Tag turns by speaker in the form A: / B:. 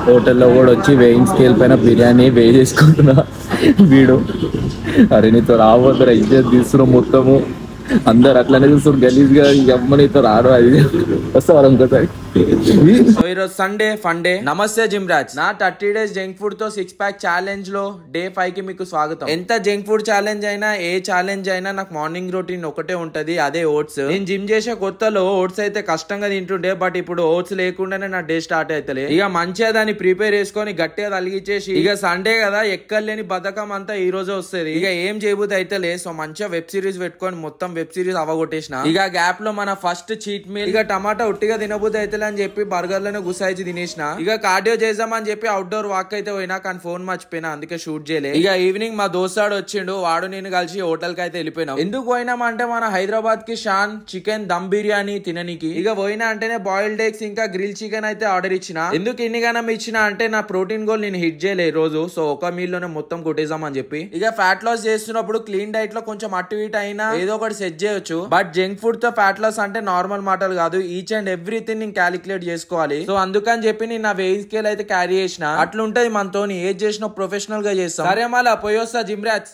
A: హోటల్లో కూడా వచ్చి వేయింగ్ స్కేల్ పైన బిర్యానీ వేయి చేసుకుంటున్నా. వీడు అరే నీతో రాబోతురా ఇజ్జత్ తీస్తున్నాం మొత్తము, అందరు అట్లనే చూస్తారు గలీజ్ గా, ఈ అమ్మ నీతో రాడు అది వస్తారు ఇంకోసారి.
B: సో ఈరోజు సండే ఫన్ డే. నమస్తే జిమ్ రాజ్. నా 30 days జంక్ ఫుడ్ తో 6 pack ఛాలెంజ్ లో డే 5 కి మీకు స్వాగతం. ఎంత జంక్ ఫుడ్ ఛాలెంజ్ అయినా, ఏ ఛాలెంజ్ అయినా నాకు మార్నింగ్ రొటీన్ ఒకటే ఉంటది, అదే ఓట్స్. నేను జిమ్ చేసే కొత్తలో ఓట్స్ అయితే కష్టంగా తింటుండే, బట్ ఇప్పుడు ఓట్స్ లేకుండానే నా డే స్టార్ట్ అవుతలే. ఇక మంచిగా దాన్ని ప్రిపేర్ చేసుకొని గట్టిగా తలిగించేసి, ఇక సండే కదా ఎక్కలేని బద్ధకం అంతా ఈ రోజే వస్తుంది. ఇక ఏం చేయబోతే అయితేలే, సో మంచిగా వెబ్ సిరీస్ పెట్టుకొని మొత్తం వెబ్ సిరీస్ అవగొట్టేసిన. ఇక గ్యాప్ లో మన ఫస్ట్ చీట్ మీల్, ఇక టమాటా ఉట్టిగా తినబోతే అయితే అని చెప్పి బర్గర్ లోనే గుసాయిచి తినేసిన. ఇక కార్డియో చేద్దామని చెప్పి అవుట్డోర్ వాక్ అయితే పోయినా, కానీ ఫోన్ మర్చిపోయినా, అందుకే షూట్ చేయలే. ఇక ఈవినింగ్ మా దోస్తాడు వచ్చిండు, వాడు నేను కలిసి హోటల్ కి అయితే వెళ్ళిపోయినాం. ఎందుకు పోయినాం అంటే మన హైదరాబాద్ కి షాన్ చికెన్ దమ్ బిర్యానీ తిననికి. ఇక పోయినా అంటేనే బాయిల్డ్ ఎగ్స్ ఇంకా గ్రిల్ చికెన్ అయితే ఆర్డర్ ఇచ్చిన. ఎందుకు ఇన్ని గానం ఇచ్చిన అంటే నా ప్రోటీన్ గోల్ నేను హిట్ చేయలే ఈ రోజు, సో ఒక మీల్ లోనే మొత్తం కొట్టేసామని చెప్పి. ఇక ఫ్యాట్ లాస్ చేస్తున్నప్పుడు క్లీన్ డైట్ లో కొంచెం అటు ఇటు అయినా ఏదో ఒకటి సెట్ చేయొచ్చు, బట్ జంక్ ఫుడ్ తో ఫ్యాట్ లాస్ అంటే నార్మల్ మాటలు కాదు. ఈచ్ అండ్ ఎవ్రీథింగ్ నేను క్యాలిక్యులేట్ చేసుకోవాలి. సో అందుకని చెప్పి నేను నా వెయిట్ స్కేల్ అయితే క్యారీ చేసిన. అట్లుంటది మనతోని, ఏది చేసిన ప్రొఫెషనల్ గా చేస్తాం. సరే మళ్ళా పోయొస్తా జిమ్ రాజ్.